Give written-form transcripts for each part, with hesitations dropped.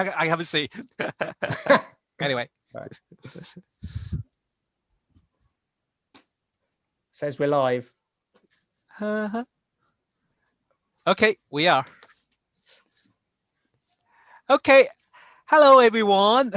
I haven't seen. Anyway. Right. Says we're live. Okay, we are. Okay. Hello, everyone.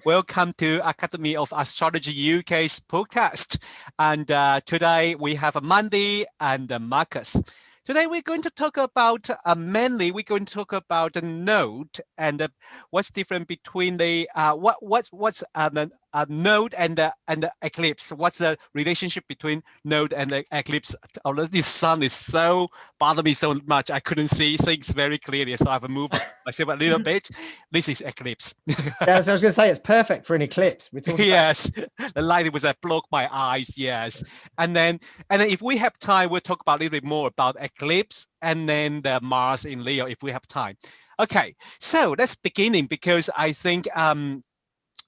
Welcome to Academy of Astrology UK's podcast. And today we have Mandy and Marcus. Today we're going to talk about, mainly we're going to talk about the node and what's different between the, what's a node and the eclipse. What's the relationship between node and the eclipse? Oh, this sun is so bothering me so much. I couldn't see things very clearly, so I've moved myself a little bit. This is eclipse. Yeah, so I was going to say it's perfect for an eclipse. We're talking yes, the light was blocked my eyes. Yes, and then if we have time, we'll talk about a little bit more about eclipse and then the Mars in Leo if we have time. Okay, so let's beginning because I think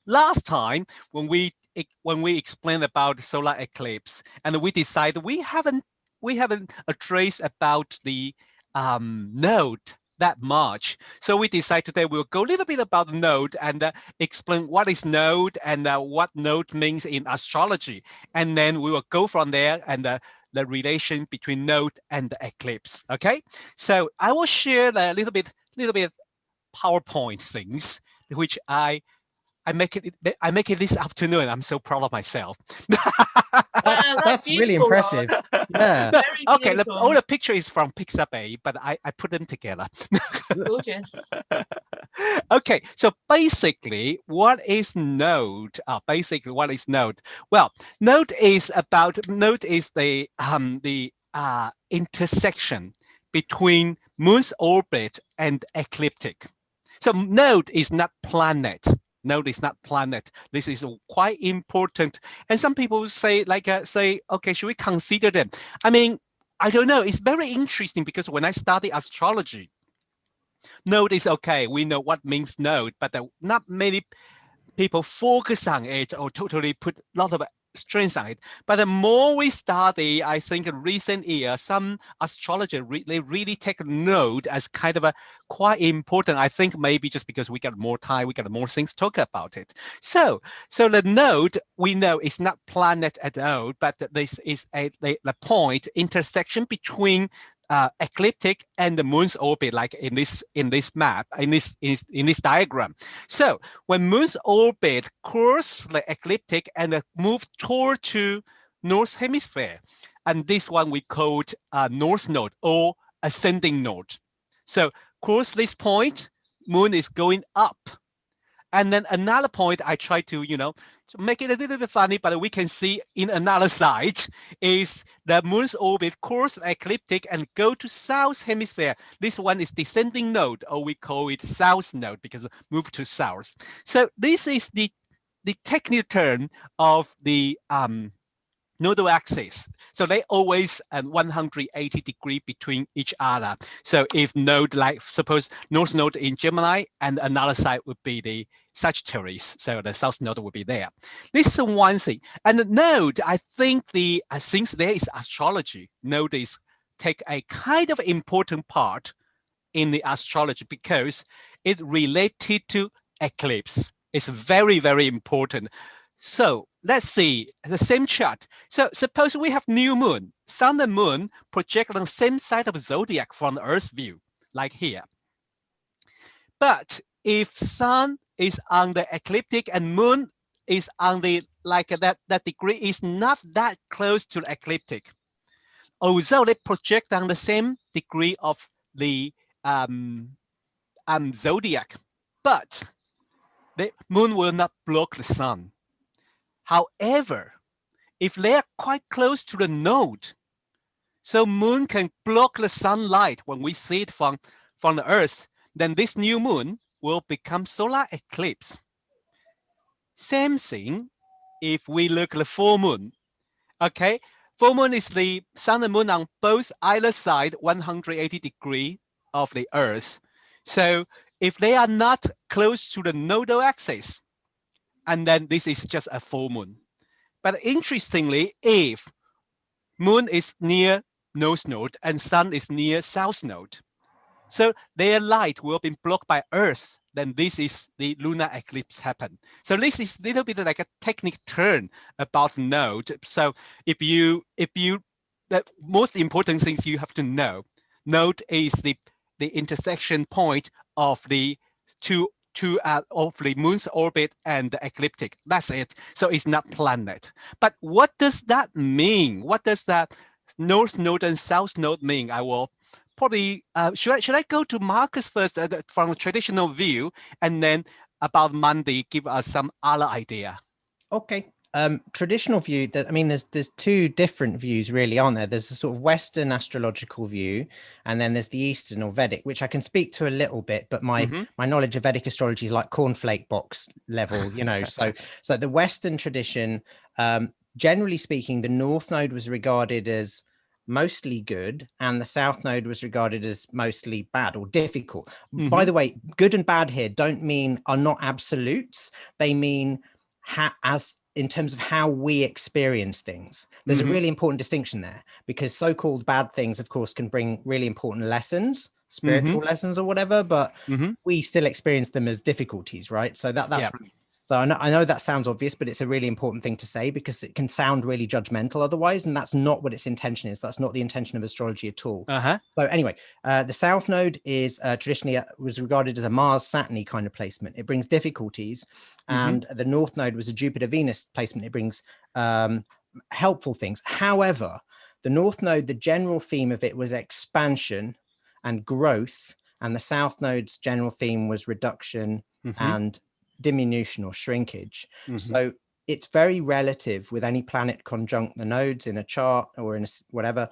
last time when we explained about the solar eclipse and we decided we haven't addressed about the node that much. So we decided today we'll go a little bit about the node and explain what is node and what node means in astrology. And then we will go from there and the relation between node and the eclipse. Okay, so I will share a little bit PowerPoint things which I make it this afternoon. I'm so proud of myself. that's really impressive. Yeah. No, okay, all the picture is from Pixabay, but I put them together. Gorgeous. Okay, so basically, what is node? What is node? Well, node is the intersection between Moon's orbit and ecliptic. So node is not planet. Node is not planet. This is quite important. And some people say, okay, should we consider them? I mean, I don't know. It's very interesting because when I study astrology, node is okay. We know what means node, but not many people focus on it or totally put a lot of strength on it. But the more we study, I think in recent years, some astrologers they really take node as kind of a quite important. I think maybe just because we got more time, we got more things to talk about it. So the node we know is not planet at all, but this is the point intersection between ecliptic and the Moon's orbit, like in this map, in this diagram. So when Moon's orbit crosses the ecliptic and move toward to North Hemisphere, and this one we called North Node or ascending node. So cross this point, Moon is going up. And then another point I try to, make it a little bit funny, but we can see in another side is the Moon's orbit cross ecliptic and go to South Hemisphere. This one is descending node, or we call it South node because it moved to South. So this is the technical term of the Nodal Axis. So they always 180 degrees between each other. So if node, like suppose North Node in Gemini and another side would be the Sagittarius. So the South Node will be there. This is one thing. And the node, I think since there is astrology, node is take a kind of important part in the astrology because it related to eclipse. It's very, very important. So let's see the same chart. So suppose we have new moon, sun and moon project on the same side of zodiac from the Earth view, like here. But if sun is on the ecliptic and moon is on the that degree is not that close to the ecliptic, although they project on the same degree of the zodiac, but the moon will not block the sun. However, if they are quite close to the node, so moon can block the sunlight when we see it from the Earth, then this new moon will become solar eclipse. Same thing if we look at the full moon. Okay, full moon is the sun and moon on both either side 180 degrees of the Earth. So if they are not close to the nodal axis, and then this is just a full moon. But interestingly, if moon is near North Node and sun is near South Node, so their light will be blocked by Earth then this is the lunar eclipse happen. So this is a little bit like a technical term about node. So if you the most important things you have to know, node is the intersection point of the two of the moon's orbit and the ecliptic. That's it. So it's not planet. But what does that mean? What does that north node and south node mean? I will probably should I go to Marcus first from a traditional view, and then about Monday give us some other idea. Okay. Traditional view, that I mean, there's two different views really, aren't there? There's the sort of Western astrological view, and then there's the Eastern or Vedic, which I can speak to a little bit, but my knowledge of Vedic astrology is like cornflake box level, you know. so the Western tradition, generally speaking, the North Node was regarded as mostly good and the South Node was regarded as mostly bad or difficult. By the way, good and bad here are not absolutes. They mean as in terms of how we experience things. There's a really important distinction there, because so-called bad things, of course, can bring really important lessons, spiritual lessons or whatever, but we still experience them as difficulties, right? So that's so I know that sounds obvious, but it's a really important thing to say, because it can sound really judgmental otherwise, and that's not what its intention is. That's not the intention of astrology at all. So anyway, the South Node is traditionally was regarded as a Mars-Saturn kind of placement. It brings difficulties, and the North Node was a Jupiter-Venus placement. It brings helpful things. However, the North Node, the general theme of it was expansion and growth, and the South Node's general theme was reduction and diminution or shrinkage. So it's very relative with any planet conjunct the nodes in a chart or in whatever.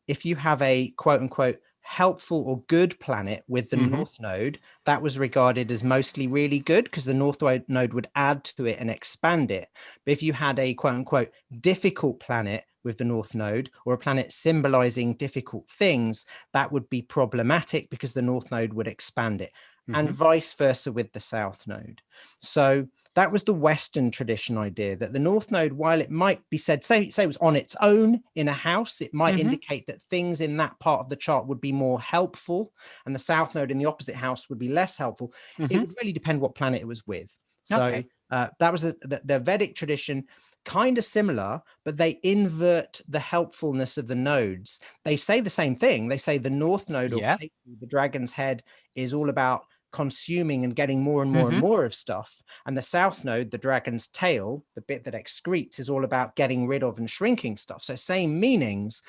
If you have a quote unquote helpful or good planet with the North Node, that was regarded as mostly really good, because the North Node would add to it and expand it. But if you had a quote unquote difficult planet with the North Node, or a planet symbolizing difficult things, that would be problematic because the North Node would expand it, and vice versa with the South Node. So that was the Western tradition idea, that the North Node, while it might be said, say it was on its own in a house, it might indicate that things in that part of the chart would be more helpful, and the South Node in the opposite house would be less helpful. It would really depend what planet it was with. So that was the Vedic tradition. Kind of similar, but they invert the helpfulness of the nodes. They say the same thing. They say the North Node, or the dragon's head, is all about consuming and getting more and more and more of stuff. And the South Node, the dragon's tail, the bit that excretes, is all about getting rid of and shrinking stuff. So same meanings,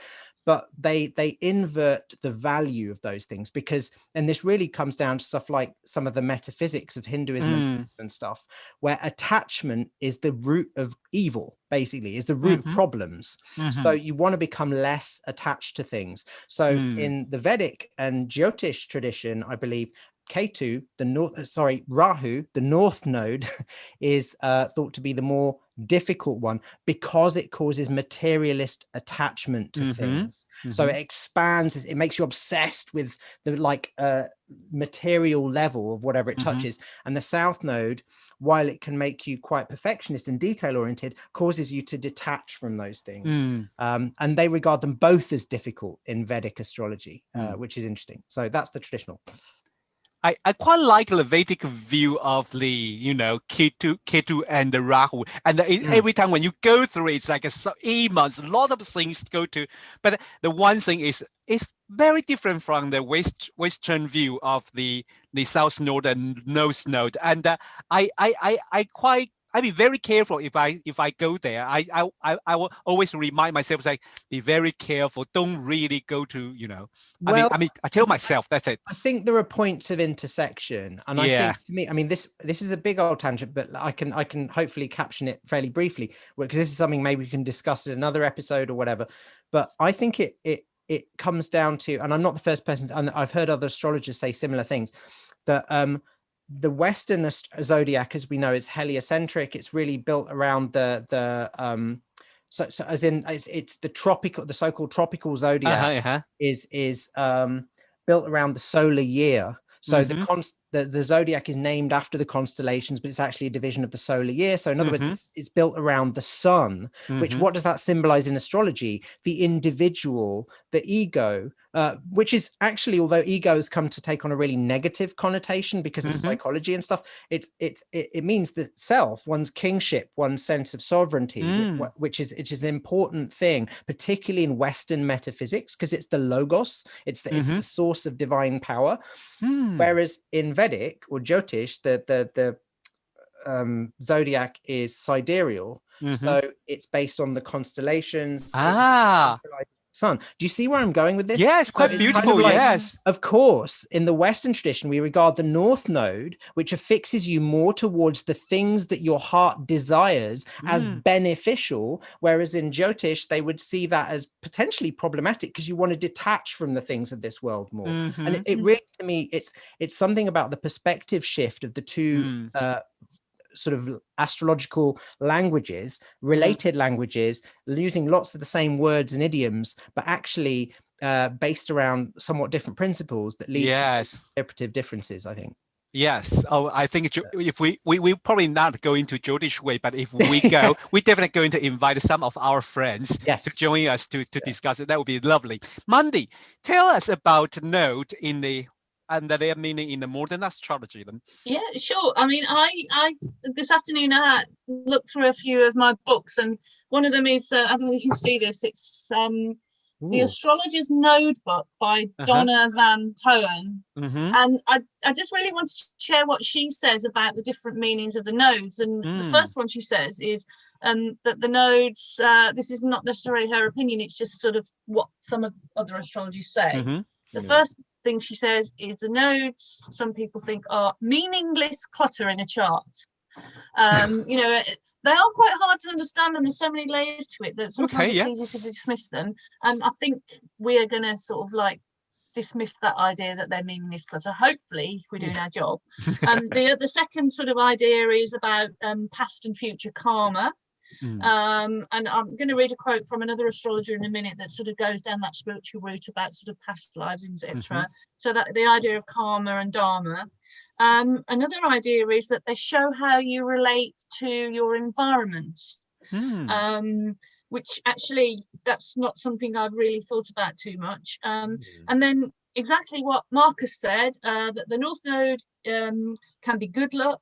but they invert the value of those things, because, and this really comes down to stuff like some of the metaphysics of Hinduism and stuff, where attachment is the root of evil, basically, is the root of problems. So you want to become less attached to things. So in the Vedic and Jyotish tradition, I believe, Ketu, Rahu, the North Node, is thought to be the more difficult one, because it causes materialist attachment to things. So it expands, it makes you obsessed with the material level of whatever it touches. And the South Node, while it can make you quite perfectionist and detail oriented, causes you to detach from those things. And they regard them both as difficult in Vedic astrology, which is interesting. So that's the traditional. I quite like the Vedic view of the, Ketu and the Rahu. And every time when you go through it, it's like a lot of things to go to. But the one thing is, it's very different from the Western view of the South Node and North Node. And I'd be very careful if I go there. I will always remind myself, like, be very careful. Don't really go to, Well, I tell myself, that's it. I think there are points of intersection, and I think, to me, I mean, this is a big old tangent, but I can hopefully caption it fairly briefly, because this is something maybe we can discuss in another episode or whatever. But I think it comes down to, and I'm not the first person, and I've heard other astrologers say similar things, that the Western zodiac, as we know, is heliocentric. It's really built around so as in it's the so-called tropical zodiac is built around the solar year. So the zodiac is named after the constellations, but it's actually a division of the solar year. So in other words, it's built around the sun, which what does that symbolize in astrology? The individual, the ego, which is actually, although ego has come to take on a really negative connotation because of psychology and stuff, it means the self, one's kingship, one's sense of sovereignty, which is an important thing, particularly in Western metaphysics, because it's the logos, it's the source of divine power. Whereas in Vedic or Jyotish, the zodiac is sidereal, so it's based on the constellations. Sun. Do you see where I'm going with this? Yes, quite beautiful. Kind of like, yes. Of course, in the Western tradition, we regard the North Node, which affixes you more towards the things that your heart desires, as beneficial, whereas in Jyotish, they would see that as potentially problematic because you want to detach from the things of this world more. And it really, to me, it's something about the perspective shift of the two sort of astrological languages, related languages, using lots of the same words and idioms, but actually based around somewhat different principles that lead to interpretive differences, I think. Yes. Oh, I think if we probably not go into Jyotish way, but if we go, we're definitely going to invite some of our friends to join us to discuss it. That would be lovely. Mandy, tell us about node in the and their meaning in the modern astrology then. Yeah, sure. I mean, I this afternoon I looked through a few of my books, and one of them is I don't know if you can see this. It's The Astrologer's Node book by Donna Van Cohen. And I just really want to share what she says about the different meanings of the nodes. And the first one she says is that the nodes, this is not necessarily her opinion, it's just sort of what some of other astrologers say. The first thing she says is the nodes, some people think, are meaningless clutter in a chart. You know, they are quite hard to understand, and there's so many layers to it that sometimes it's easy to dismiss them. And I think we are going to sort of like dismiss that idea that they're meaningless clutter, hopefully, if we're doing our job. The second sort of idea is about past and future karma. And I'm going to read a quote from another astrologer in a minute that sort of goes down that spiritual route about sort of past lives, etc. So that the idea of karma and dharma. Another idea is that they show how you relate to your environment, which actually that's not something I've really thought about too much. And then exactly what Marcus said, that the North Node can be good luck,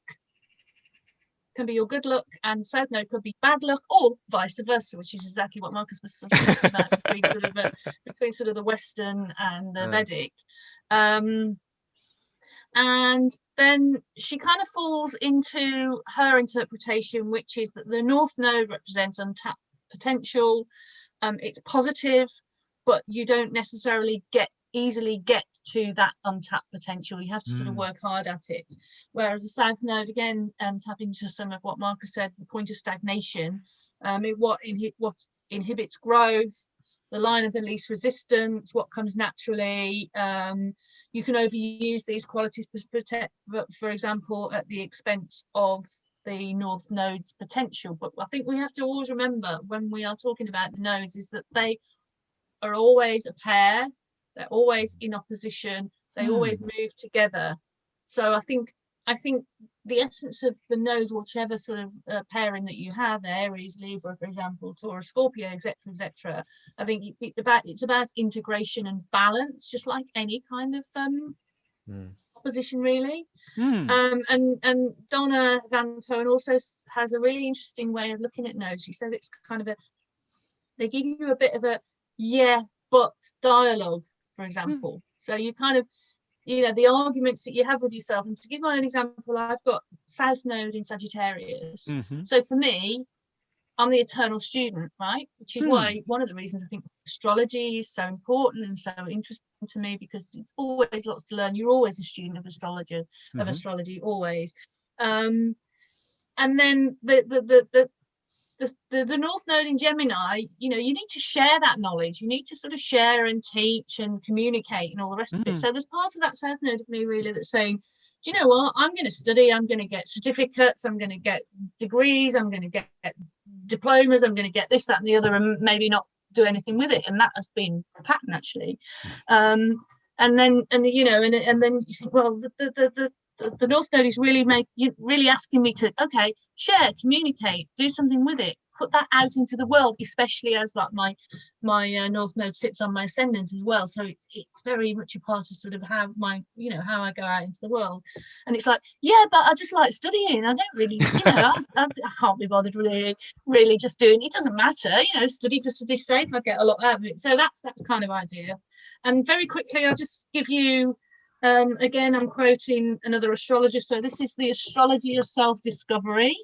can be your good luck, and South Node could be bad luck, or vice versa, which is exactly what Marcus was sort of talking about between sort of the Western and the Vedic. And then she kind of falls into her interpretation, which is that the North Node represents untapped potential. It's positive, but you don't necessarily easily get to that untapped potential. You have to sort of work hard at it. Whereas the South Node, again, tapping into some of what Marcus said, the point of stagnation, what inhibits growth, the line of the least resistance, what comes naturally. You can overuse these qualities to protect, for example, at the expense of the North Node's potential. But I think we have to always remember when we are talking about the nodes is that they are always a pair. They're always in opposition. They always move together. So I think the essence of the nodes, whichever sort of pairing that you have, Aries, Libra, for example, Taurus, Scorpio, etc. I think it's about integration and balance, just like any kind of opposition, really. And Donna Van Toon also has a really interesting way of looking at nodes. She says it's kind of they give you a bit of a but dialogue, for example. So you kind of, you know, the arguments that you have with yourself. And to give my own example, I've got South Node in Sagittarius. So for me, I'm the eternal student, right? Which is why one of the reasons I think astrology is so important and so interesting to me, because it's always lots to learn. You're always a student of astrology, always. And then the North Node in Gemini, you know, you need to share that knowledge. You need to sort of share and teach and communicate and all the rest of it. So there's parts of that South Node of me really that's saying, do you know what? I'm going to study. I'm going to get certificates. I'm going to get degrees. I'm going to get diplomas. I'm going to get this, that, and the other, and maybe not do anything with it. And that has been a pattern actually. And then you think, well, the the North Node is really asking me to, okay, share, communicate, do something with it, put that out into the world, especially as like my North Node sits on my ascendant as well. So it's very much a part of sort of how how I go out into the world. And it's like, yeah, but I just like studying. I don't really, I can't be bothered really just doing. It doesn't matter, study for study's sake. I get a lot out of it. So that's kind of idea. And very quickly, I'll just give you. Again, I'm quoting another astrologer. So this is the Astrology of Self-Discovery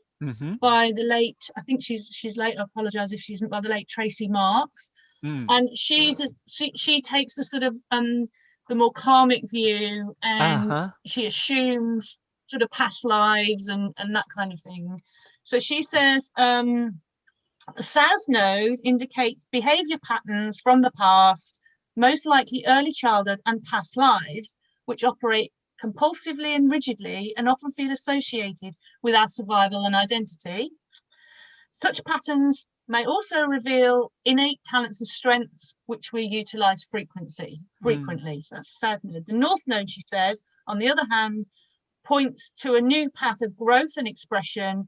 by the late, I think she's late. I apologize if she isn't, by the late Tracy Marks. And she takes the sort of the more karmic view, and she assumes sort of past lives and that kind of thing. So she says the South Node indicates behavior patterns from the past, most likely early childhood and past lives, which operate compulsively and rigidly and often feel associated with our survival and identity. Such patterns may also reveal innate talents and strengths which we utilize frequently. So that's the South Node. The North Node, she says, on the other hand, points to a new path of growth and expression,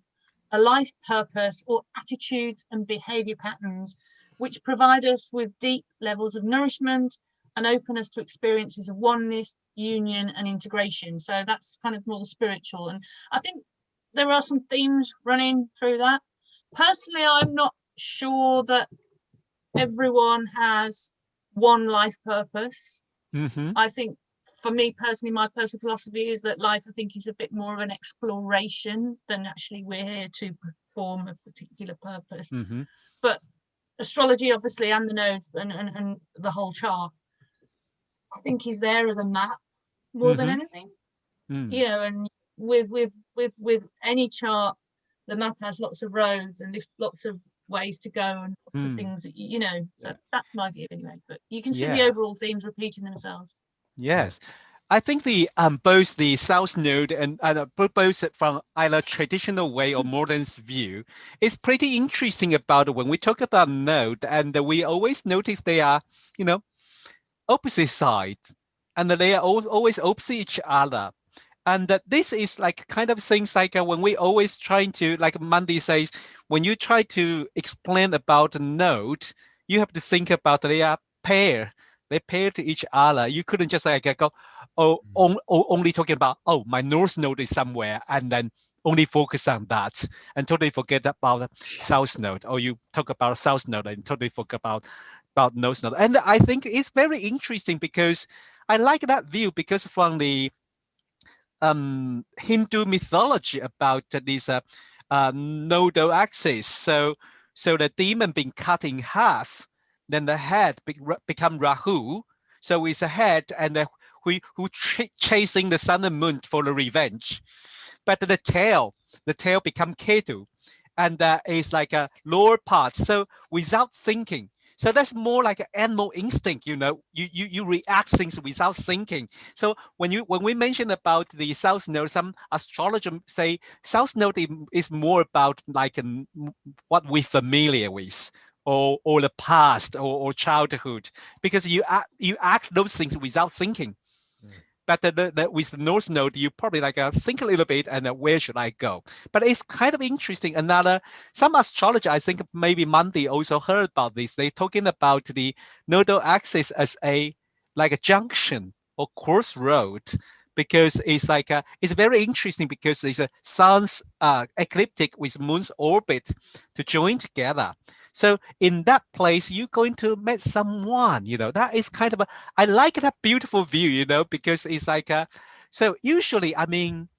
a life purpose, or attitudes and behavior patterns which provide us with deep levels of nourishment and open us to experiences of oneness, union, and integration. So that's kind of more spiritual. And I think there are some themes running through that. Personally, I'm not sure that everyone has one life purpose. I think for me personally, my personal philosophy is that life, I think, is a bit more of an exploration than actually we're here to perform a particular purpose. But astrology, obviously, and the nodes and the whole chart, I think is there as a map more than anything. And with any chart, the map has lots of roads and lots of ways to go and lots of things that, so that's my view anyway. But you can see the overall themes repeating themselves. Yes, I think the both the South Node and both from either traditional way or modern view is pretty interesting about when we talk about node, and we always notice they are opposite sides, and they are always opposite each other. And this is like kind of things like when we always trying to, like Mandy says, when you try to explain about a node, you have to think about they are pair. They pair to each other. You couldn't just like go, only talking about, my North Node is somewhere, and then only focus on that and totally forget about South Node. Or you talk about South Node and totally forget about North Node. And I think it's very interesting because I like that view, because from the Hindu mythology about this Nodal Axis. So the demon being cut in half, then the head become Rahu. So it's a head and who chasing the sun and moon for the revenge. But the tail become Ketu, and it's like a lower part. So without thinking. So that's more like an animal instinct, you react things without thinking. So when we mention about the South Node, some astrologers say South Node is more about like what we're familiar with, or the past or childhood, because you act those things without thinking. But with the North Node, you probably like think a little bit and where should I go? But it's kind of interesting. Some astrologer, I think maybe Mandy also heard about this. They're talking about the Nodal Axis as a junction or crossroad, because it's like it's very interesting because it's a sun's ecliptic with moon's orbit to join together. So in that place, you're going to meet someone, that is kind of I like that beautiful view, because it's like, so usually, I mean,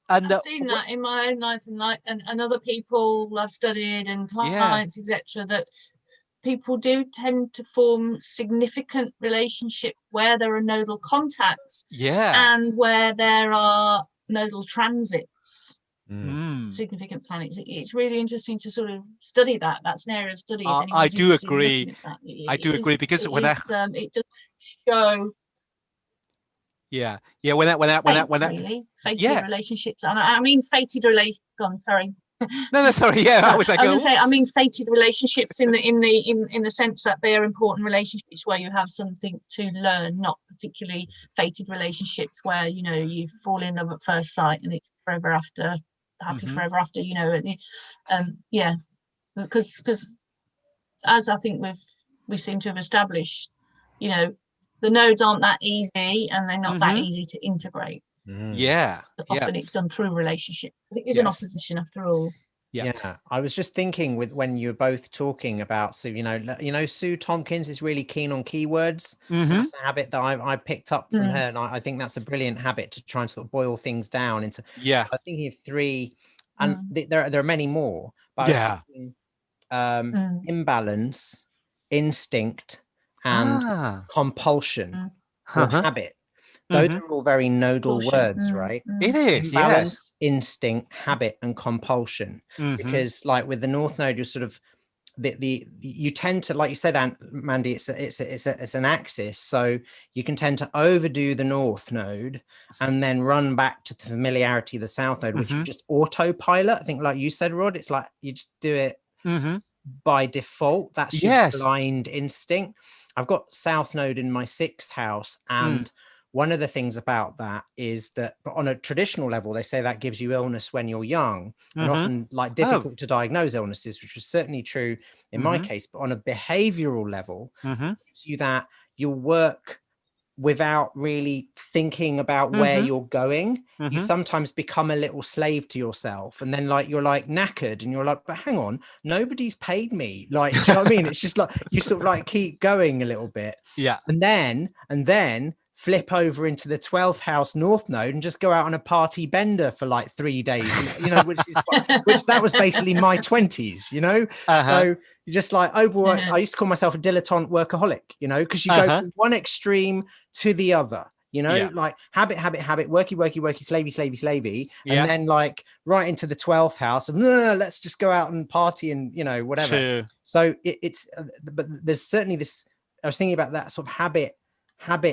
and I've seen that in my own life and other people I've studied and clients, etc., that people do tend to form significant relationship where there are nodal contacts and where there are nodal transits. Significant planets. It's really interesting to sort of study that. That's an area of study. I do agree. I do agree because when it does show. When I really fated relationships, and I mean fated relation. Sorry. No, sorry. Yeah, I was like, I was gonna say, I mean, fated relationships in the sense that they are important relationships where you have something to learn, not particularly fated relationships where, you know, you fall in love at first sight and it's forever after, happy forever after, you know. Yeah, because as I think we seem to have established, you know, the nodes aren't that easy and they're not that easy to integrate. Yeah. Often it's done through relationship. It is an opposition after all. Yeah, I was just thinking with when you were both talking about, so you know Sue Tompkins is really keen on keywords. That's a habit that I picked up from her, and I think that's a brilliant habit to try and sort of boil things down into. So I was thinking of 3, and there are many more, but I was thinking, imbalance, instinct, and compulsion or habit. Those are all very nodal words, right? It is, imbalance, instinct, habit, and compulsion. Because, like with the North Node, you're sort of you tend to, like you said, Mandy, it's an axis, so you can tend to overdo the North Node and then run back to the familiarity of the South Node, which is just autopilot. I think, like you said, Rod, it's like you just do it by default. That's your blind instinct. I've got South Node in my 6th house, and one of the things about that is that on a traditional level, they say that gives you illness when you're young, and often like difficult to diagnose illnesses, which was certainly true in my case. But on a behavioral level, it gives you that you'll work without really thinking about where you're going. You sometimes become a little slave to yourself, and then like you're like knackered and you're like, but hang on, nobody's paid me. Like, do you know what I mean? It's just like you sort of like keep going a little bit. Yeah. And then flip over into the 12th house North Node and just go out on a party bender for like 3 days, you know, which that was basically my 20s, you know. So you just like overwork. I used to call myself a dilettante workaholic, you know, because you go from one extreme to the other, you know, like habit, worky, slavey, and then like right into the 12th house of let's just go out and party and, you know, whatever. True. So it's but there's certainly this, I was thinking about that sort of habit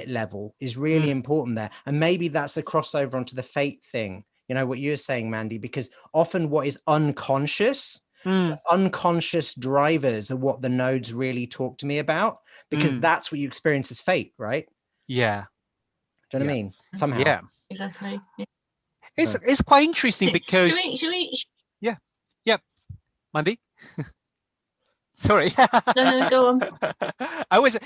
level is really important there, and maybe that's a crossover onto the fate thing, you know, what you're saying, Mandy, because often what is unconscious unconscious drivers are what the nodes really talk to me about, because that's what you experience as fate, right? Do you know what I mean? Somehow. Exactly. It's quite interesting because should we Mandy. Sorry. No, go on. I was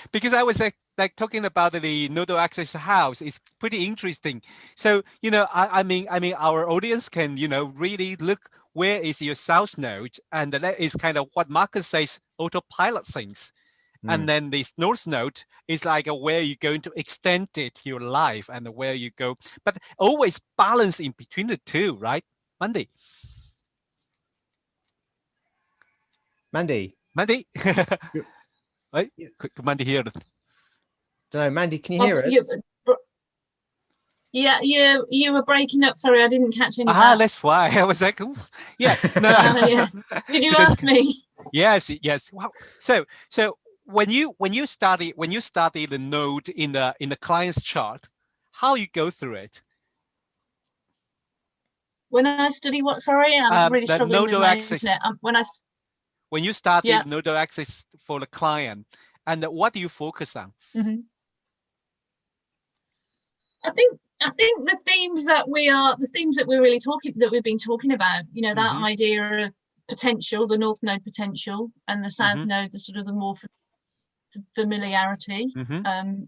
like talking about the Nodal Axis house. It's pretty interesting. So, you know, I mean, our audience can, you know, really look where is your South Node, and that is kind of what Marcus says, autopilot things. And then this North Node is like where you're going to extend it to your life and where you go, but always balance in between the two, right, Mandy? Mandy. Right? Could Mandy hear it? Don't know, Mandy, can you hear us? Yeah, you were breaking up. Sorry, I didn't catch any of that. That's why I was like, ooh. Yeah. No. Yeah. Did you ask me? Yes. Wow. So when you study the node in the client's chart, how you go through it? When I study what? Sorry, I'm really struggling with my internet. When you study the Nodal Axis for the client, and what do you focus on? I think the themes that we've been talking about, you know, that idea of potential, the North Node potential, and the South Node, the sort of the more familiarity,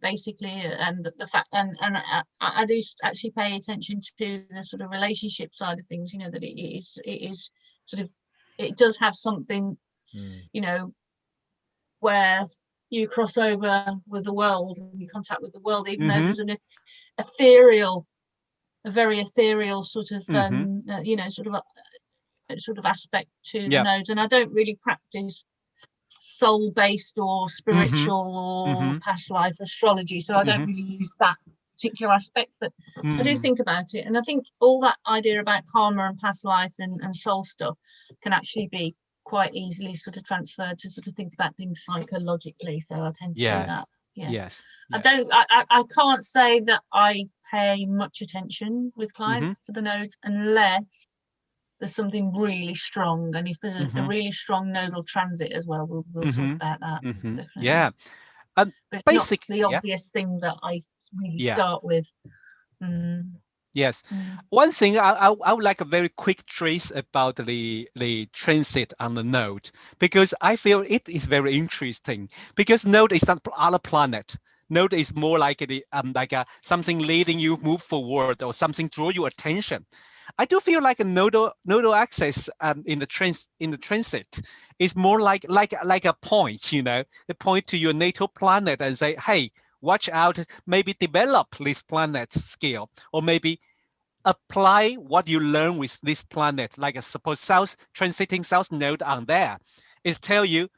basically, and the fact, and I do actually pay attention to the sort of relationship side of things, you know, that it is sort of, it does have something, you know, where you cross over with the world and you contact with the world, even though there's an very ethereal sort of you know, sort of aspect to the nodes. And I don't really practice soul-based or spiritual or past life astrology, so I don't really use that particular aspect, but I do think about it, and I think all that idea about karma and past life and soul stuff can actually be quite easily sort of transferred to sort of think about things psychologically, so I tend to do that. I can't say that I pay much attention with clients to the nodes unless there's something really strong, and if there's a really strong nodal transit as well, we'll talk about that definitely. Yeah, and but it's basic, not the obvious thing that I really start with. Yes. One thing I would like a very quick trace about the transit on the node, because I feel it is very interesting, because node is not other planet. Node is more like something leading you move forward, or something draw your attention. I do feel like a nodal axis in the transit is more like a point, you know, the point to your natal planet and say, hey, watch out, maybe develop this planet skill, or maybe apply what you learn with this planet. Like suppose transiting south node on there is tell you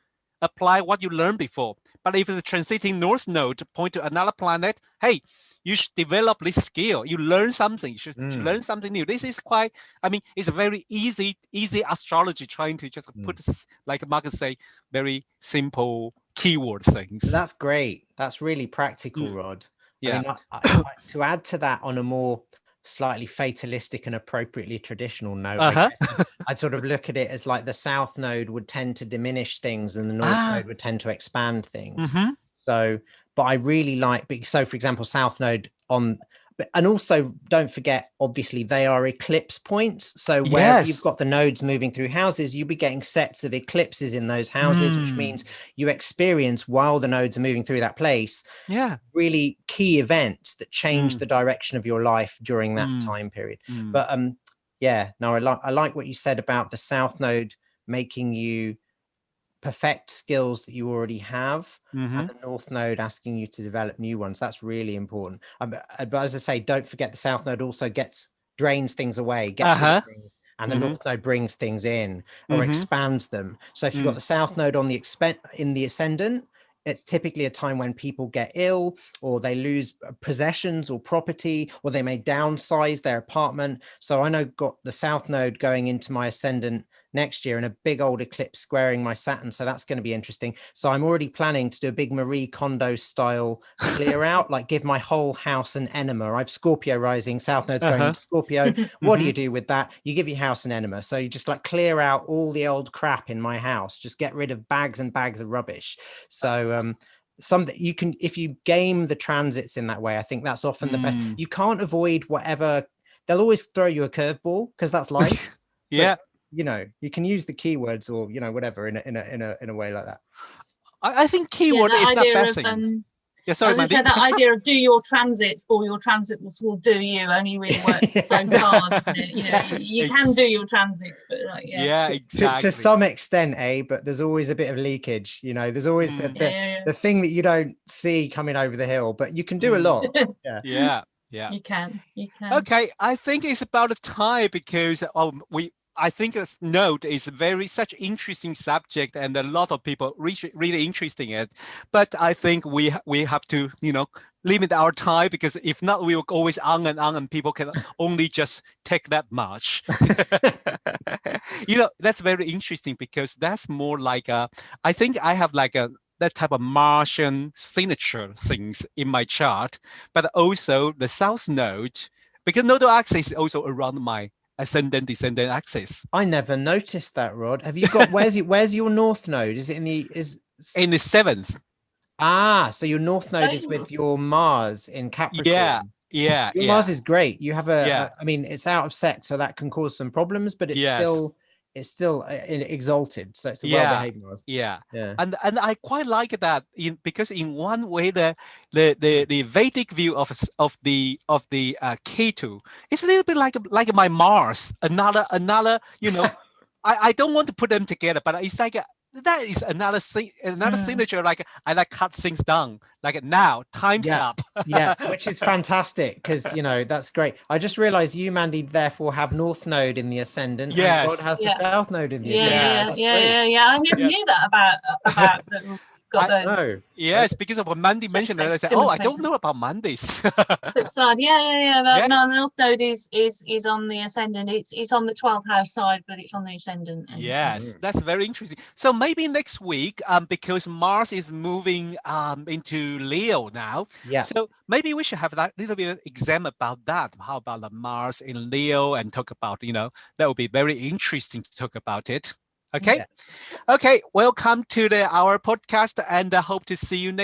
apply what you learned before. But if the transiting north node point to another planet, hey, you should develop this skill. You learn something. You should learn something new. This is quite, I mean, it's a very easy astrology, trying to just put, like Marcus say, very simple keyword things. That's great. That's really practical, Rod. Yeah. I mean, to add to that on a more slightly fatalistic and appropriately traditional note, I guess, I'd sort of look at it as like the south node would tend to diminish things and the north node would tend to expand things. So, but I really like, so for example, south node and also don't forget, obviously they are eclipse points. So where you've got the nodes moving through houses, you'll be getting sets of eclipses in those houses, which means you experience, while the nodes are moving through that place, really key events that change the direction of your life during that time period. But I like what you said about the south node making you perfect skills that you already have, and the north node asking you to develop new ones. That's really important. But as I say, don't forget the south node also drains things away, gets rid of things, and the north node brings things in or expands them. So if you've got the south node on in the ascendant, it's typically a time when people get ill, or they lose possessions or property, or they may downsize their apartment. So I know got the south node going into my ascendant next year, and a big old eclipse squaring my Saturn. So that's going to be interesting. So I'm already planning to do a big Marie Kondo style clear out, like give my whole house an enema. I've Scorpio rising, south node's going into Scorpio. What do you do with that? You give your house an enema. So you just like clear out all the old crap in my house, just get rid of bags and bags of rubbish. So something you can, if you game the transits in that way, I think that's often the best. You can't avoid whatever, they'll always throw you a curveball, because that's life. But, you know, you can use the keywords, or you know, whatever in a way like that. I think keyword is not best. Sorry, I said that idea of do your transits, or your transits will do you, only really works so far, doesn't it? You know, you can do your transits, but like, exactly. To some extent, but there's always a bit of leakage. You know, there's always the thing that you don't see coming over the hill, but you can do a lot. Yeah. You can. Okay, I think it's about time, because I think this node is such interesting subject, and a lot of people really interested in it. But I think we have to, you know, limit our time, because if not, we will always on, and people can only just take that much. You know, that's very interesting, because that's more like I think I have like that type of Martian signature things in my chart, but also the south node, because nodal axis is also around my ascendant descendant axis. I never noticed that, Rod. Have you got where's your north node? Is it in the seventh? So your north node is with your Mars in Capricorn. Your Mars is great. You have I mean, it's out of sect, so that can cause some problems, but it's still exalted, so it's a well-behaved Mars. And I quite like that, because in one way the Vedic view of the Ketu, it's a little bit like my Mars, another you know. I don't want to put them together, but it's like that is another signature. Like I like cut things down. Like now, time's up. Which is fantastic, because you know that's great. I just realized you, Mandy, therefore have north node in the ascendant. And God has the south node in the ascendant. I never knew that about got I- those. Oh, Yes, because of what Mandy mentioned, I said, "Oh, I don't know about Mondays." Flip side, yeah. Yes. No, the North Node is on the ascendant. It's on the 12th house side, but it's on the ascendant. Yes, that's very interesting. So maybe next week, because Mars is moving into Leo now, yeah. so maybe we should have that little bit of exam about that. How about the Mars in Leo and talk about, that would be very interesting to talk about it. Okay. Yeah. Okay. Welcome to our podcast, and I hope to see you next